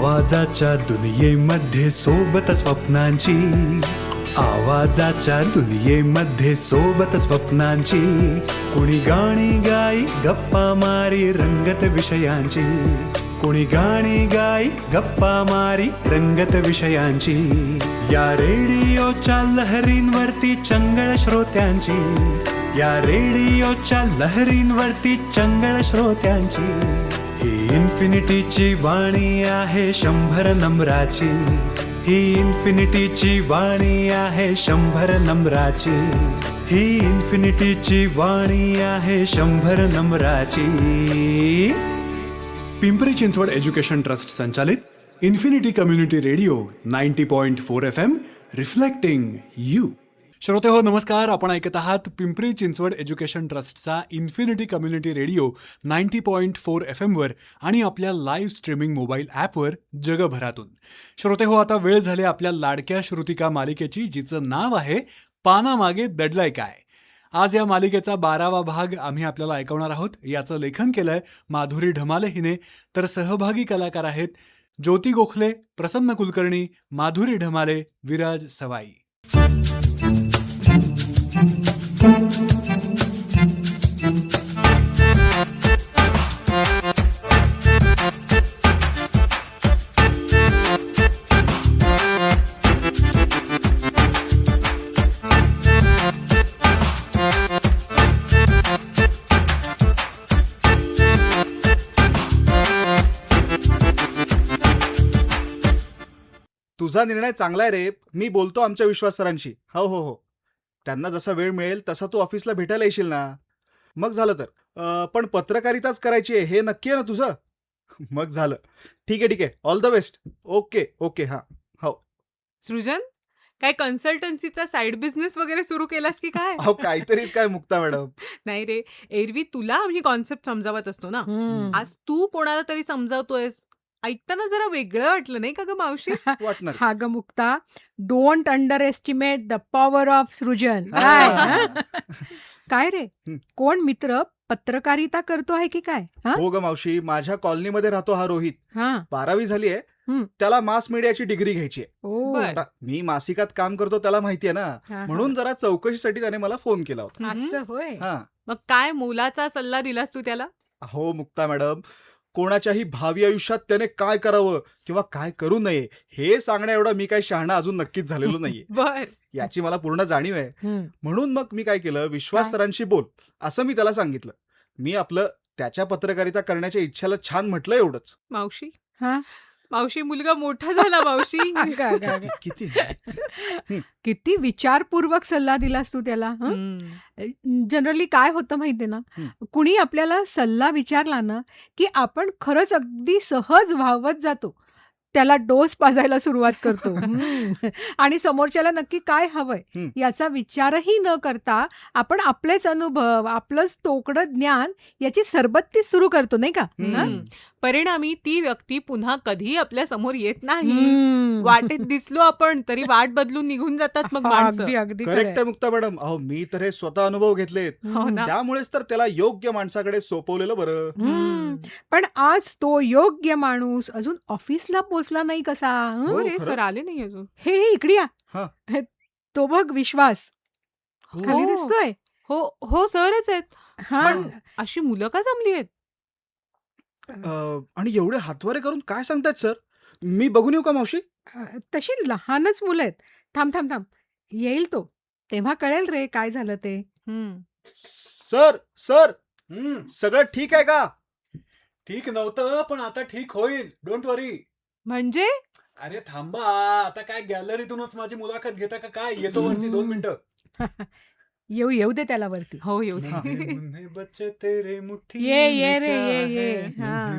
आवाजाच्या दुनियेमध्ये सोबत स्वप्नांची, आवाजाच्या दुनियेमध्ये सोबत स्वप्नांची, कुणी गाणी गाई गप्पा मारी रंगत विषयांची, कुणी गाणी गाई गप्पा मारी रंगत विषयांची, या रेडिओच्या लहरींवरती चंगळ श्रोत्यांची, या रेडिओच्या लहरींवरती चंगळ श्रोत्यांची, ही इन्फिनिटीची वाणी आहे 100 नम्राची, ही इन्फिनिटीची वाणी आहे 100 नम्राची, ही इन्फिनिटीची वाणी आहे 100 नम्राची. पिंपरी चिंचवड एज्युकेशन ट्रस्ट संचालित infinity community radio 90.4 FM, reflecting you. श्रोते हो, नमस्कार. आपण ऐकत आहात पिंपरी चिंचवड एज्युकेशन ट्रस्टचा इन्फिनिटी कम्युनिटी रेडिओ 90.4 FM वर आणि आपल्या लाईव्ह स्ट्रीमिंग मोबाईल ॲपवर जगभरातून. श्रोते हो, आता वेळ झाली आपल्या लाडक्या श्रुतिका मालिकेची, जिचं नाव आहे पानामागे दडलंय काय. आज या मालिकेचा 12वा भाग आम्ही आपल्याला ऐकवणार आहोत. याचं लेखन केलंय माधुरी ढमाले हिने, तर सहभागी कलाकार आहेत ज्योती गोखले, प्रसन्न कुलकर्णी, माधुरी ढमाले, विराज सवाई. तुझा निर्णय चांगला आहे रे. मी बोलतो आमच्या विश्वास सरांशी. हो हो हो, त्यांना जसा वेळ मिळेल तसा तू ऑफिसला भेटायला येशील ना. मग झालं तर. पण पत्रकारिताच करायची आहे हे नक्की आहे ना तुझं? मग झालं. ठीक आहे, all the best. Okay okay. हां हो. सृजन, काय कन्सल्टन्सीचा साईड बिझनेस वगैरे सुरू केलास की काय? अहो काहीतरीच काय मुक्ता मॅडम. नाही रे, एरवी तुला आम्ही कॉन्सेप्ट समजावत असतो ना, आज तू कोणाला तरी समजावतोयस. ऐकताना जरा वेगळं वाटलं नाही का ग मावशी? वाटणार. हा ग Mukta, don't underestimate the power of सृजन. काय रे, कोण मित्र पत्रकारिता करतो आहे की काय? हो ग मावशी, माझ्या कॉलनीमध्ये राहतो हा रोहित. हा. 12वी झाली आहे. त्याला मास मीडियाची डिग्री घ्यायची आहे. ओ, बर. आता मी मासिकात काम करतो त्याला माहिती आहे ना, म्हणून जरा चौकशीसाठी त्याने मला फोन केला होता. असं होय. हा. मग काय मोलाचा सल्ला दिलास तू त्याला? हो मुक्ता मॅडम, कोणाच्याही भावी आयुष्यात त्याने काय करावं किंवा काय करू नये हे सांगण्या एवढा मी काही शहाणा अजून नक्कीच झालेलो नाहीये. बर. याची मला पूर्ण जाणीव आहे. म्हणून मग मी काय केलं, विश्वास काय? सरांशी बोल असं मी त्याला सांगितलं. मी आपलं त्याच्या पत्रकारिता करण्याच्या इच्छेला छान म्हटलं एवढंच. मावशी, हा? मावशी मुलगा मोठा झाला मावशी. अगं, अगं, अगं. किती किती विचारपूर्वक सल्ला दिलास तू त्याला. जनरली काय होतं माहितीये ना, कुणी आपल्याला सल्ला विचारला ना की आपण खरंच अगदी सहज व्हावत जातो, त्याला डोस पाजायला सुरुवात करतो. आणि समोरच्याला नक्की काय हवंय याचा विचारही न करता आपण आपलेच अनुभव, आपलंच तोकडं ज्ञान याची सरबत्ती सुरू करतो, नाही का? परिणामी ती व्यक्ती पुन्हा कधी आपल्या समोर येत नाही. वाटेत दिसलो आपण तरी वाट बदलून निघून जातात मग माणसं. अगदी अगदी करेक्ट खरंय. आहे मुक्ता मॅडम. अहो मी तर हे स्वतः अनुभव घेतलेत. हो ना. त्यामुळेच तर त्याला योग्य माणसाकडे सोपवलेलं बरं. पण आज तो योग्य माणूस अजून ऑफिसला पोचला नाही कसा? हो, अरे खरं. सर आले नाही अजून. हे इकडे या. हा. तो बघ विश्वास खाली हो. दिसतोय. हो हो, सरच आहेत. हा. पण अशी मुलं का जमली आहेत? आणि एवढे हातवारे करून काय सांगतायत सर? मी बघून येऊ का मावशी? तशी लहानच मुलं आहेत. थांब थांब थांब, येईल तो, तेव्हा कळेल रे काय झालं ते. सर सर सगळं ठीक आहे का? ठीक नव्हतं, पण आता ठीक होईल. डोंट वरी. म्हणजे अरे थांबा, आता काय गॅलरीतूनच माझी मुलाखत घेता का काय? येतो वरती 2 मिनिटं. येऊ दे त्याला वरती. हो येऊ दे. मुन्ने बच्चे तेरे मुट्ठी ये में रे, क्या ये. है? हा.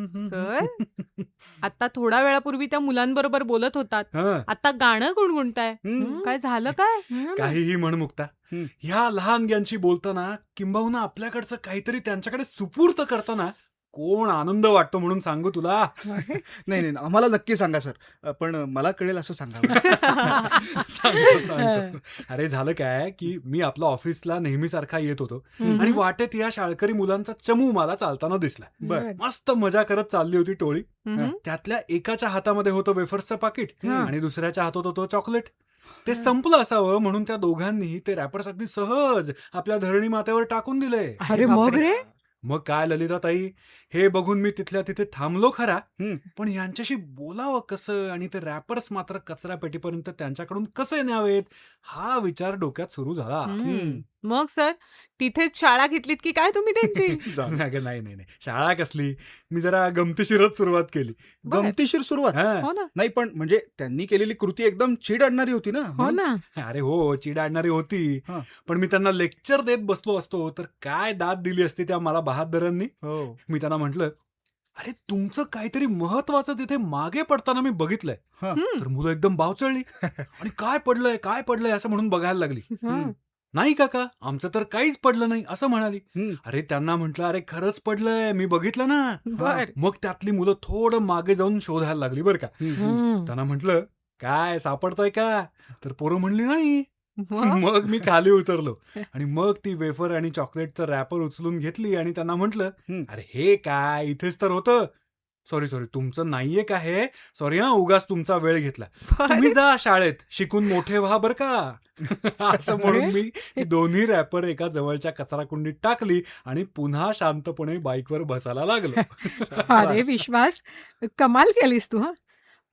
सर, आता थोड्या वेळापूर्वी त्या मुलांबरोबर बोलत होतात, हा. आता गाणं गुणगुणताय. काय झालं काय? काहीही म्हण मुक्ता, ह्या लहान ग्यांशी बोलताना किंबहुना आपल्याकडचं काहीतरी त्यांच्याकडे सुपूर्त करताना कोण आनंद वाटतो म्हणून सांगू तुला. नाही नाही आम्हाला नक्की सांगा सर, पण मला कळेल असं सांगा. सांगतो. अरे झालं काय की मी आपल्या ऑफिसला नेहमीसारखा येत होतो आणि वाटेत या शाळकरी मुलांचा चमू मला चालताना दिसला. बर. मस्त मजा करत चालली होती टोळी. हम्म. त्यातल्या एकाच्या हातामध्ये होतं वेफर्सचं पाकिट हा. आणि दुसऱ्याच्या हातात होतं चॉकलेट. ते संपलं असावं म्हणून त्या दोघांनी ते रॅपर्स अगदी सहज आपल्या धरणी मातेवर टाकून दिले. अरे मग बापरे. रे मग काय ललिताताई, हे बघून मी तिथल्या तिथे थांबलो खरा, हम्म. पण यांच्याशी बोलावं कसं आणि ते रॅपर्स मात्र कचरा पेटीपर्यंत त्यांच्याकडून कसे न्यावेत हा विचार डोक्यात सुरू झाला. हम्म. मग सर तिथेच शाळा घेतलीत की काय तुम्ही त्यांची? जाऊ दे. अगं नाही नाही नाही, शाळा कसली, मी जरा गमतीशीरच सुरुवात केली. बर. गमतीशीर सुरुवात. हा. हो ना. नाही पण म्हणजे त्यांनी केलेली कृती एकदम चीड आणणारी होती ना. हो ना. अरे हो, चीड आणणारी होती, हा. पण मी त्यांना लेक्चर देत बसलो असतो तर काय दाद दिली असती त्या मला बहादरांनी. हो. मी त्यांना म्हटलं, अरे तुमचं काहीतरी महत्वाचं तिथे मागे पडताना मी बघितलंय. हा. तर मुलं एकदम बावचळली आणि काय पडलंय असं म्हणून बघायला लागली. हा. नाही काका, आमचं तर काहीच पडलं नाही असं म्हणाली. हम्म. अरे त्यांना म्हटलं, अरे खरंच पडलंय, मी बघितलं ना. बर. मग त्यातली मुलं थोडं मागे जाऊन शोधायला लागली बरं का. हम्म. त्यांना म्हटलं, काय सापडतंय का? तर पोरं म्हणली नाही. मग? मग मी खाली उतरलो आणि मग ती वेफर आणि चॉकलेटचं रॅपर उचलून घेतली आणि त्यांना म्हटलं, हम्म. अरे हे काय, इथेच तर होतं. सॉरी तुमचं नाहीये का हे? सॉरी हा, उगाच तुमचा वेळ घेतला. तुम्ही जा शाळेत, शिकून मोठे व्हा बर का. असं म्हणून मी ती दोन्ही रॅपर एका जवळच्या कचरा कुंडीत टाकली आणि पुन्हा शांतपणे बाईकवर बसायला लागलो. अरे विश्वास, कमाल केलीस तू. हा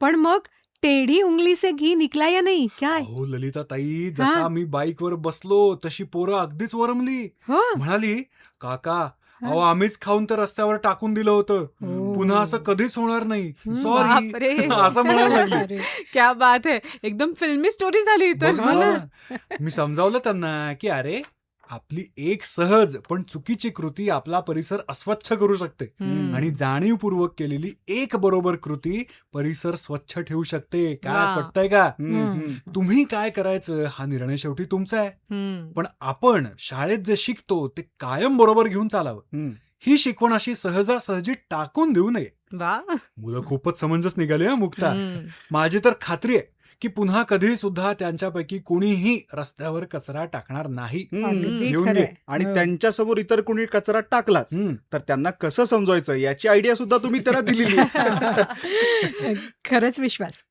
पण मग टेढ़ी उंगली से घी निकला या नाही काय? अहो ललिताताई, जसा मी बाईकवर बसलो तशी पोरं अगदीच वरमली. हो. म्हणाली, काका अहो आम्हीच खाऊन तर रस्त्यावर टाकून दिलं होतं, हो. पुन्हा असं कधीच होणार नाही, हम्म. सॉरी. बापरे. असं म्हणायला लागली. अरे. क्या बात है, एकदम फिल्मी स्टोरी झाली बघ इथं. ना. मी समजावलं त्यांना की अरे आपली एक सहज पण चुकीची कृती आपला परिसर अस्वच्छ करू शकते हम्म. आणि जाणीवपूर्वक केलेली एक बरोबर कृती परिसर स्वच्छ ठेवू शकते. काय वा. पटतंय का? हम्म. तुम्ही काय करायचं हा निर्णय शेवटी तुमचा आहे, हम्म. पण आपण शाळेत जे शिकतो ते कायम बरोबर घेऊन चालावं. हम्म. ही शिकवण अशी सहजासहजी टाकून देऊ नये. वा. मुलं खूपच समंजस निघाले हा मुक्ता. हम्म. माझी तर खात्री आहे की पुन्हा कधी सुद्धा त्यांच्यापैकी कुणीही रस्त्यावर कचरा टाकणार नाही. हम्म. अगदी घेऊन खरंय. घे. आणि हो. त्यांच्यासमोर इतर कोणी कचरा टाकलाच हम्म. तर त्यांना कसं समजवायचं याची आयडिया सुद्धा तुम्ही त्यांना दिलेली आहे. खरंच विश्वास,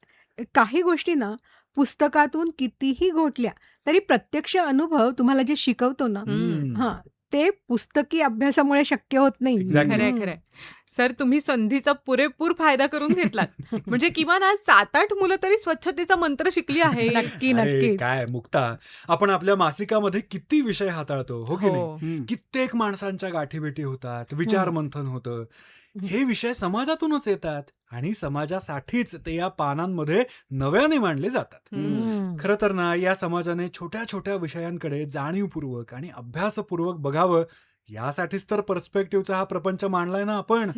काही गोष्टी ना पुस्तकातून कितीही घोटल्या तरी प्रत्यक्ष अनुभव तुम्हाला जे शिकवतो ना, हम्म. हा ते पुस्तकी अभ्यासामुळे शक्य होत नाही. Exactly. खरंय खरंय. सर तुम्ही संधीचा पुरेपूर फायदा करून घेतलात. म्हणजे किमान आज 7-8 मुलं तरी स्वच्छतेचा मंत्र शिकली आहे. नक्की अरे नक्की. काय मुक्ता, आपण आपल्या मासिकामध्ये किती विषय हाताळतो हो की नाही? हो. हम्म. कित्येक माणसांच्या गाठीभेटी होतात, विचार मंथन होतं. हे विषय समाजातूनच येतात आणि समाजासाठीच ते या पानांमध्ये नव्याने मांडले जातात. हम्म. खरं तर ना या समाजाने छोट्या छोट्या विषयांकडे जाणीवपूर्वक आणि अभ्यासपूर्वक बघावं, यासाठीच तर पर्स्पेक्टिव्हचा हा प्रपंच मांडलाय ना आपण.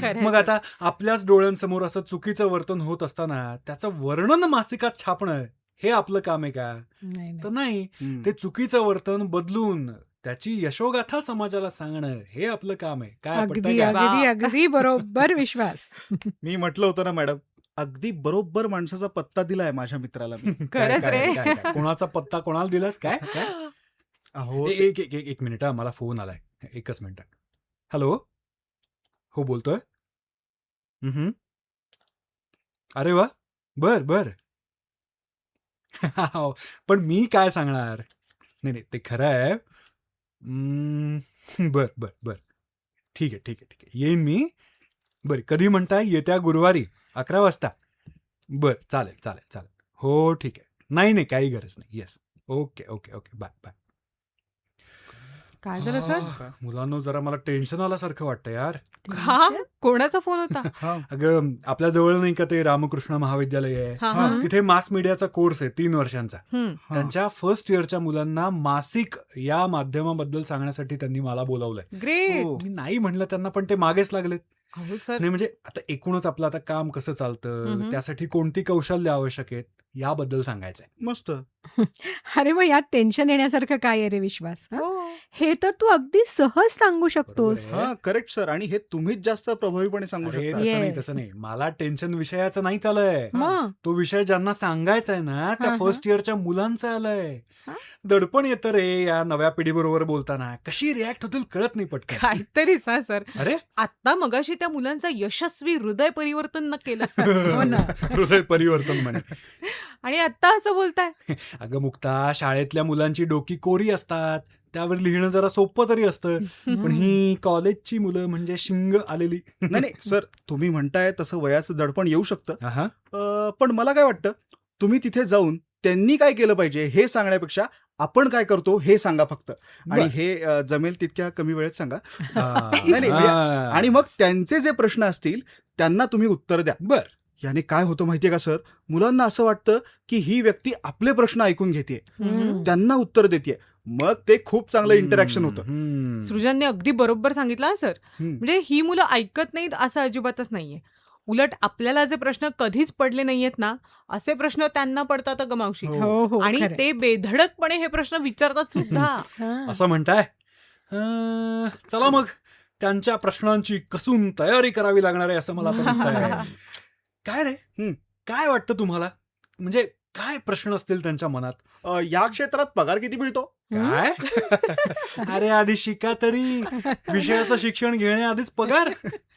खरंय मग सर. आता आपल्याच डोळ्यांसमोर असं चुकीचं वर्तन होत असताना त्याचं वर्णन मासिकात छापणं हे आपलं काम आहे का? नाही, तर नाही. नाही. हम्म. ते चुकीचं वर्तन बदलून त्याची यशोगाथा समाजाला सांगणं हे आपलं काम आहे. काय पटतंय अगदी का? अगदी अगदी बरोबर विश्वास. मी म्हटलं होतं ना मॅडम, अगदी बरोबर माणसाचा पत्ता दिलाय माझ्या मित्राला मी. काय- खरंच काय- रे. काय- काय? कोणाचा पत्ता कोणाला दिलास काय काय? अहो एक एक एक एक मिनिट हा, मला फोन आलाय. एकच मिनिट. हॅलो, हो बोलतोय. हम्म. अरे वा, बर बर. पण मी काय सांगणार? नाही नाही, ते खरं आहे. बर बर बर, ठीक आहे येईन मी. बर, कधी म्हणताय? येत्या गुरुवारी 11 वाजता. बर, चालेल. हो ठीक आहे. नाही काही गरज नाही. Yes, okay bye. काय झालं सर? मुलांनो, जरा मला टेन्शन आल्यासारखं वाटतं यार. का? कोणाचा फोन होता? हा. अगं आपल्या जवळ नाही का ते रामकृष्ण महाविद्यालय आहे, हा, हा. हा. तिथे मास मीडियाचा कोर्स आहे 3 वर्षांचा. हम्म. हा. त्यांच्या फर्स्ट इयरच्या मुलांना मासिक या माध्यमाबद्दल सांगण्यासाठी त्यांनी मला बोलावलंय. ग्रेट. हो. मी नाही म्हणलं त्यांना, पण ते मागेच लागलेत. अहो सर. नाही म्हणजे आता एकूणच आपलं आता काम कसं चालतं, हम्म. त्यासाठी कोणती कौशल्य आवश्यक आहेत याबद्दल सांगायचंय. मस्त. अरे मग यात टेन्शन येण्यासारखं काय आहे रे विश्वास? हं? हो. हे तर तू अगदी सहज सांगू शकतोस. बरोबर आहे. हा करेक्ट सर. आणि हे तुम्हीच जास्त प्रभावीपणे सांगू अरे शकता. तसं नाही, Yes. तसं नाही. मला टेन्शन विषयाचं नाही चालय. मग तो विषय ज्यांना सांगायचा आहे ना त्या हा, हा. फर्स्ट इयरच्या मुलांचा आलाय. हा? दडपण येतं रे या नव्या पिढीबरोबर बोलताना. कशी रिॲक्ट होतील कळत नाही पटकन. काहीतरीच हा सर. अरे आता मगाशी त्या मुलांचं यशस्वी हृदय परिवर्तन न केलं हो ना. हृदय परिवर्तन म्हणे. आणि आता असं बोलताय. अगं मुक्ता, शाळेतल्या मुलांची डोकी कोरी असतात, त्यावर लिहिणं जरा सोपं तरी असतं. पण ही कॉलेजची मुलं म्हणजे शिंग आलेली. नाही नाही सर, तुम्ही म्हणताय तसं वयाचं दडपण येऊ शकतं. आहा. पण मला काय वाटतं, तुम्ही तिथे जाऊन त्यांनी काय केलं पाहिजे हे सांगण्यापेक्षा आपण काय करतो हे सांगा फक्त. आणि बर. हे जमेल तितक्या कमी वेळेत सांगा. हा. नाही, म्हणजे हा. आणि मग त्यांचे जे प्रश्न असतील त्यांना तुम्ही उत्तर द्या. बर. याने काय होतं माहितीये का सर, मुलांना असं वाटतं की ही व्यक्ती आपले प्रश्न ऐकून घेते, हम्म. त्यांना उत्तर देते. मग ते खूप चांगलं इंटरॅक्शन होतं. हम्म. सृजनने अगदी बरोबर सांगितलं हा सर. हम्म. म्हणजे ही मुलं ऐकत नाहीत असं अजिबातच नाहीये. उलट आपल्याला जे प्रश्न कधीच पडले नाहीयेत ना, असे प्रश्न त्यांना पडतात अगं मावशी. हो. हो हो आणि खरंय. ते बेधडकपणे हे प्रश्न विचारतात सुद्धा. हा. असं म्हणताय. चला मग त्यांच्या प्रश्नांची कसून तयारी करावी लागणार आहे असं मला आता दिसतंय. काय रे हम्म. काय वाटतं तुम्हाला, म्हणजे काय प्रश्न असतील त्यांच्या मनात? या क्षेत्रात पगार किती मिळतो? काय अरे आधी शिका तरी, विषयाचं शिक्षण घेण्याआधीच पगार.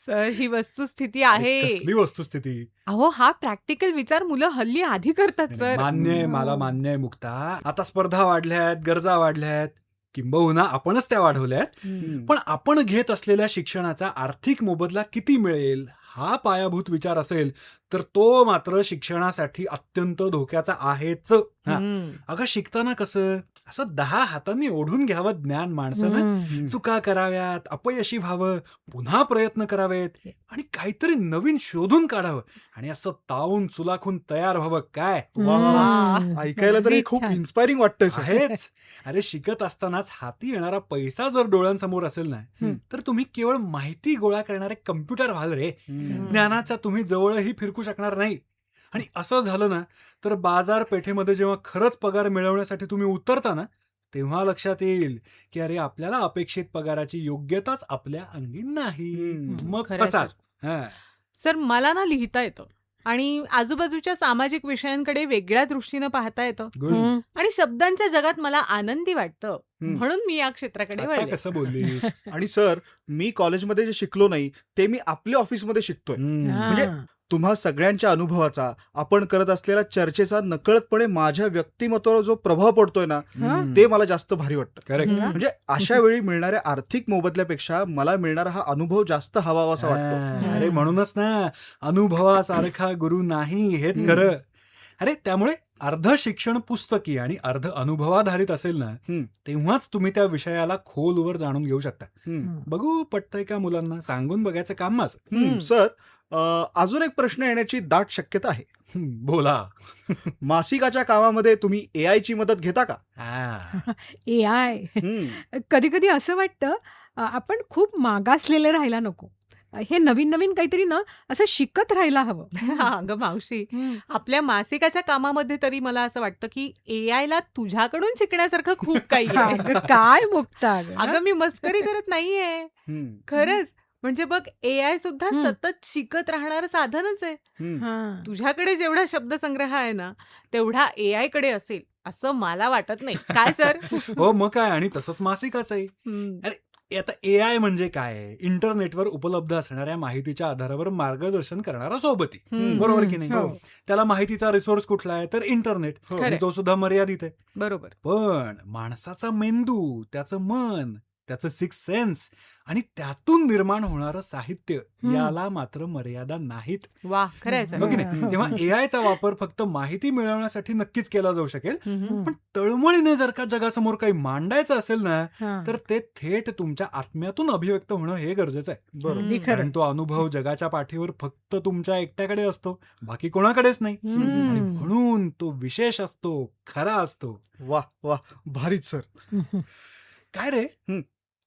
सर ही वस्तुस्थिती अरे, आहे. कसली वस्तुस्थिती. अहो हा प्रॅक्टिकल विचार मुलं हल्ली आधी करतात सर. मान्य आहे, मला मान्य आहे मुक्ता. आता स्पर्धा वाढल्यात, गरजा वाढल्यात, किंबहुना आपणच त्या वाढवल्यात. पण आपण घेत असलेल्या शिक्षणाचा आर्थिक मोबदला किती मिळेल हा पायाभूत विचार असेल तर तो मात्र शिक्षणासाठी अत्यंत धोक्याचा आहेच. हा. हम्म. अगं शिकताना कसं असं 10 हातांनी ओढून घ्यावं ज्ञान माणसानं. हम्म. चुका कराव्यात, अपयशी व्हावं, पुन्हा प्रयत्न करावेत आणि काहीतरी नवीन शोधून काढावं आणि असं तावून चुलाखून तयार व्हावं. काय वा, वा, वा. हम्म. ऐकायला तर हे अगदी खूप छान. इन्स्पायरिंग वाटतंय सर. आहेच. अरे शिकत असतानाच हाती येणारा पैसा जर डोळ्यांसमोर असेल ना तर तुम्ही केवळ माहिती गोळा करणारे कम्प्युटर व्हाल रे. ज्ञानाच्या तुम्ही जवळही फिरकू शकणार नाही. आणि असं झालं ना तर बाजारपेठेमध्ये जेव्हा खरंच पगार मिळवण्यासाठी तुम्ही उतरता ना तेव्हा लक्षात येईल की अरे आपल्याला अपेक्षित पगाराची योग्यताच आपल्या अंगी नाही. हम्म. मग खरंय कसा सर. सर मला ना लिहिता येतं आणि आजूबाजूच्या सामाजिक विषयांकडे वेगळ्या दृष्टीनं पाहता येतं गुड. हम्म. आणि शब्दांच्या जगात मला आनंदी वाटतं. हम्म. म्हणून मी या क्षेत्राकडे आता वळले. कसं बोललीस? आणि सर, मी कॉलेजमध्ये जे शिकलो नाही ते मी आपल्या ऑफिसमध्ये शिकतोय. म्हणजे हा. तुम्हा सगळ्यांच्या अनुभवाचा, आपण करत असलेल्या चर्चेचा नकळतपणे माझ्या व्यक्तिमत्वावर जो प्रभाव पडतोय ना ते मला जास्त भारी वाटतं. करेक्ट. हम्म. म्हणजे अशा वेळी मिळणाऱ्या आर्थिक मोबदल्यापेक्षा मला मिळणारा हा अनुभव जास्त हवावासा वाटतो. अरे म्हणूनच ना अनुभवासारखा गुरु नाही हेच खरं. अरे त्यामुळे अर्ध शिक्षण पुस्तकी आणि अर्ध अनुभवाधारित असेल ना तेव्हाच तुम्ही त्या विषयाला खोलवर जाणून घेऊ शकता. हम्म. बघू पटतंय का मुलांना, सांगून बघायचं काम माझं. हम्म. सर, अजून एक प्रश्न येण्याची दाट शक्यता आहे. बोला. मासिकाच्या कामामध्ये तुम्ही AI ची मदत घेता का? हा. AI हम्म. कधी कधी असं वाटतं आपण खूप मागासलेले राहायला नको. हे नवीन नवीन काहीतरी ना असं शिकत राहायला हवं. हा, अगं मावशी हम्म. आपल्या मासिकाच्या कामामध्ये तरी मला असं वाटतं की AI ला तुझ्याकडून शिकण्यासारखं खूप काही आहे. अगं, काय मुक्ता अगं. अगं मी मस्करी करत नाहीये. हम्म. खरंच म्हणजे बघ AI सुद्धा हम्म. सतत शिकत राहणारं साधनच आहे. हम्म. हा. तुझ्याकडे जेवढा शब्दसंग्रह आहे ना तेवढा AI कडे असेल असं मला वाटत नाही. काय सर? हो मग काय, आणि तसंच मासिकाच आहे. हम्म. आता AI म्हणजे काय? इंटरनेटवर उपलब्ध असणाऱ्या माहितीच्या आधारावर मार्गदर्शन करणारा सोबती. हम्म. बरोबर की नाही? हो. त्याला माहितीचा रिसोर्स कुठला आहे तर इंटरनेट. हो. आणि खरंय. तो सुद्धा मर्यादित आहे. बरोबर. पण माणसाचा मेंदू, त्याचं मन, त्याचं सिक्स सेन्स आणि त्यातून निर्माण होणारं साहित्य याला मात्र मर्यादा नाहीत. वा खरंय सर. हो की नाही? हो. तेव्हा AIचा वापर फक्त माहिती मिळवण्यासाठी नक्कीच केला जाऊ शकेल. हम्म. पण तळमळीने जर का जगासमोर काही मांडायचं असेल ना हा. तर ते थेट तुमच्या आत्म्यातून अभिव्यक्त होणं हे गरजेचं आहे. बरोबर. अगदी खरं. कारण तो अनुभव जगाच्या पाठीवर फक्त तुमच्या एकट्याकडे असतो, बाकी कोणाकडेच नाही. हम्म. आणि म्हणून तो विशेष असतो, खरा असतो. वा वा, भारीच सर. काय रे,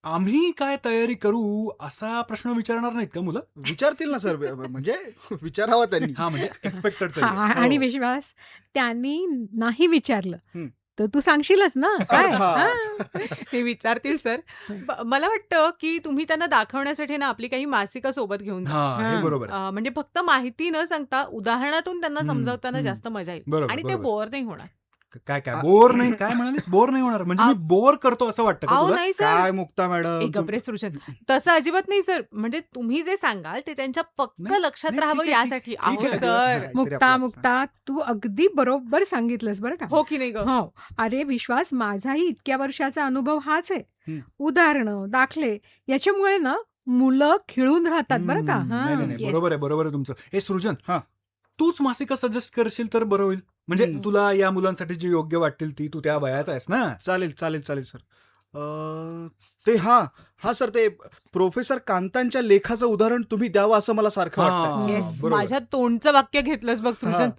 आम्ही काय तयारी करू असा प्रश्न विचारणार नाहीत का मुलं? विचारतील ना सर, म्हणजे विचारावा त्यांनी. हा, म्हणजे एक्सपेक्टेड तरी. आणि हो. विश्वास, त्यांनी नाही विचारलं हं. तर तू सांगशीलच ना काय? अर्थात. हां. ते विचारतील सर. मला वाटतं की तुम्ही त्यांना दाखवण्यासाठी ना आपली काही मासिकं सोबत घेऊन जा. हा, हे हां. बरोबर आहे. म्हणजे फक्त माहिती न सांगता उदाहरणातून त्यांना हम्म, समजावताना हम्म. जास्त मजा येईल बरोबर, आणि ते बरोबर. बोर नाही होणार. काय काय आ- बोर नाही, काय म्हणालीस? बोर नाही होणार म्हणजे मी बोर करतो असं वाटतं का अहो तुला? नाही सर. काय मुक्ता मॅडम, एक गप्रे सृजन तसं अजिबात नाही सर. म्हणजे तुम्ही जे सांगाल ते त्यांच्या पक्क नाही, लक्षात नाही, राहावं ठीक आहे, यासाठी. ठीक अहो आहे. सर. काहीतरी मुक्ता आपलं- मुक्ता तू अगदी बरोबर सांगितलंस बरं का. हो की नाही ग? हो. अरे विश्वास, माझाही इतक्या वर्षाचा अनुभव हाच आहे. हं. उदाहरणं, दाखले याच्यामुळे ना मुलं खिळून राहतात बरं का. नाही, नाही, नाही, Yes. बरोबर आहे, बरोबर आहे तुमचं. हे सृजन, हा. तूच मासिकं सजेस्ट करशील तर बरं होईल. म्हणजे हम्म. तुला या मुलांसाठी जी योग्य वाटतील ती, तू त्या वयाचा आहेस ना. चालेल चालेल चालेल सर. ते हा सर, ते प्रोफेसर कांतांच्या लेखाचं उदाहरण तुम्ही द्यावं असं मला सारखं हा. वाटतं. येस, बरोबर. माझ्या तोंडचं वाक्य घेतलंस बघ सृजन.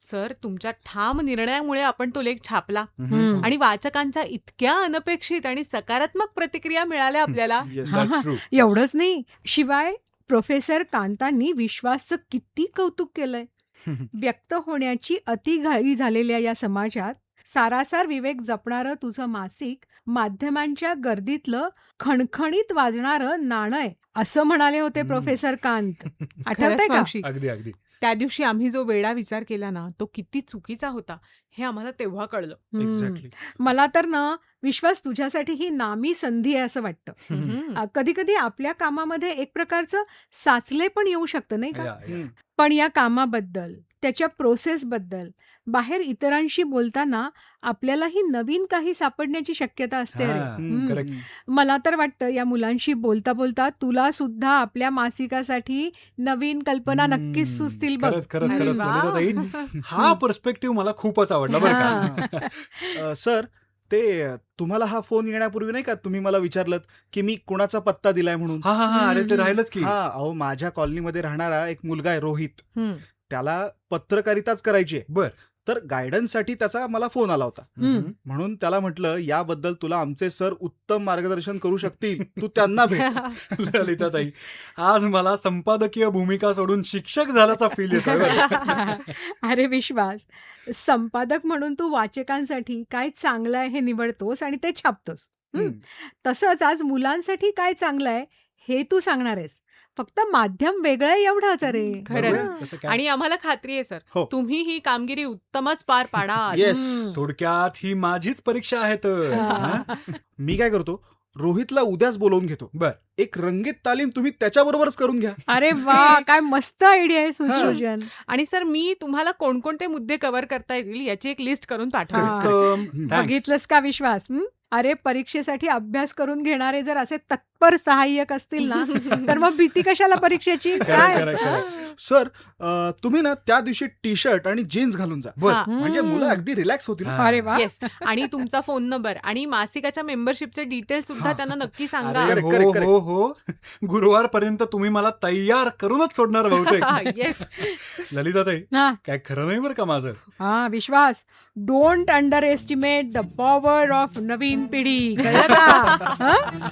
सर, तुमच्या ठाम निर्णयामुळे आपण तो लेख छापला हम्म. आणि वाचकांच्या इतक्या अनपेक्षित आणि सकारात्मक प्रतिक्रिया मिळाल्या आपल्याला. Yes. That's true. एवढंच नाही, शिवाय प्रोफेसर कांतांनी विश्वासचं किती कौतुक केलंय. व्यक्त होण्याची अतिघाई झालेल्या या समाजात सारासार विवेक जपणारं तुझं मासिक माध्यमांच्या गर्दीतलं खणखणीत वाजणारं नाणं आहे असं म्हणाले होते प्रोफेसर कांत. आठवतंय खरंच का? मावशी, अगदी अगदी. त्या दिवशी आम्ही जो वेडा विचार केला ना तो किती चुकीचा होता हे आम्हाला तेव्हा कळलं. एक्झॅक्टली. मला तर ना विश्वास तुझ्यासाठी ही नामी संधी आहे असं वाटतं. हम्म. कधी कधी आपल्या कामामध्ये एक प्रकारचं साचले पण येऊ शकतं नाही का. या, या. पण या कामाबद्दल, त्याच्या प्रोसेसबद्दल बाहेर इतरांशी बोलताना आपल्यालाही नवीन काही सापडण्याची शक्यता असते रे. हा, हम्म. correct. मला तर वाटतं या मुलांशी बोलता बोलता तुला सुद्धा आपल्या मासिकासाठी नवीन कल्पना नक्कीच हम्म. सुचतील बघ. खरंच खरंच अरे खरंच वा. ललिताताई, हा पर्स्पेक्टिव्ह मला खूपच आवडला बरं का. सर, ते तुम्हाला हा फोन येण्यापूर्वी नाही का तुम्ही मला विचारलं की मी कुणाचा पत्ता दिलाय म्हणून. हा हा हा, अरे ते राहिलंच की. हा, अहो माझ्या कॉलनीमध्ये राहणारा एक मुलगा आहे रोहित. हम्म. त्याला पत्रकारिताच करायची आहे. बर. तर गायडन्ससाठी त्याचा मला फोन आला होता. हम्म. म्हणून त्याला म्हटलं याबद्दल तुला आमचे सर उत्तम मार्गदर्शन करू शकतील, तू त्यांना भेट. ललिताताई, आज मला संपादकीय भूमिका सोडून शिक्षक झाल्याचा फील येतोय बरं का. अरे विश्वास, संपादक म्हणून तू वाचकांसाठी काय चांगलं आहे हे निवडतोस आणि ते छापतोस. हम्म. तसंच आज मुलांसाठी काय चांगलं आहे हे तू सांगणार आहेस. फक्त माध्यम वेगळं आहे एवढंच अरे. खरंच. हां. कसं काय? आणि आम्हाला खात्री आहे सर, हो. तुम्ही ही कामगिरी उत्तमच पार पाडाल. Yes. हम्म. थोडक्यात ही माझीच परीक्षा आहे तर. हा. हा? मी काय करतो, रोहितला उद्याच बोलवून घेतो. बर. एक रंगीत तालीम तुम्ही त्याच्याबरोबरच करून घ्या. अरे वा, काय मस्त आयडिया आहे सुसृजन. आणि सर, मी तुम्हाला कोणकोणते मुद्दे कव्हर करता येतील याची एक लिस्ट करून पाठवते. हा. उत्तम. Thanks. बघितलंस का विश्वास? अरे परीक्षेसाठी अभ्यास करून घेणारे जर असे तत्पर सहाय्यक असतील ना तर मग भीती कशाला परीक्षेची. काय खरं, खरं. सर, तुम्ही ना त्या दिवशी टी शर्ट आणि जीन्स घालून जा. बर. हा. म्हणजे मुलं अगदी रिलॅक्स होतील. हा. अरे वा. येस. आणि तुमचा फोन नंबर आणि मासिकाच्या मेंबरशिपचे डिटेल्स सुद्धा हा. त्यांना नक्की सांगा. अरे Correct, हो correct, हो हो, गुरुवारपर्यंत तुम्ही मला तयार करूनच सोडणार बहुतेक. येस. ललिताताई, हा काय खरं नाही बरं का माझं. हा विश्वास, don't underestimate the power of नवीन पिढी. कळलं का? हं?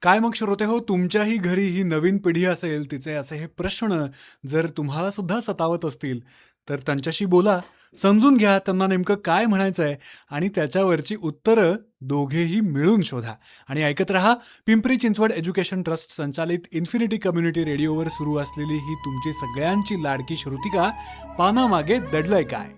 काय मग श्रोते हो, तुमच्याही घरी ही नवीन पिढी असेल, तिचे असे हे प्रश्न जर तुम्हाला सुद्धा सतावत असतील तर त्यांच्याशी बोला, समजून घ्या त्यांना नेमकं काय म्हणायचं आहे आणि त्याच्यावरची उत्तरं दोघेही मिळून शोधा. आणि ऐकत रहा पिंपरी चिंचवड एज्युकेशन ट्रस्ट संचालित इन्फिनिटी कम्युनिटी रेडिओवर सुरू असलेली ही तुमची सगळ्यांची लाडकी श्रुतिका, पानामागे दडलंय काय.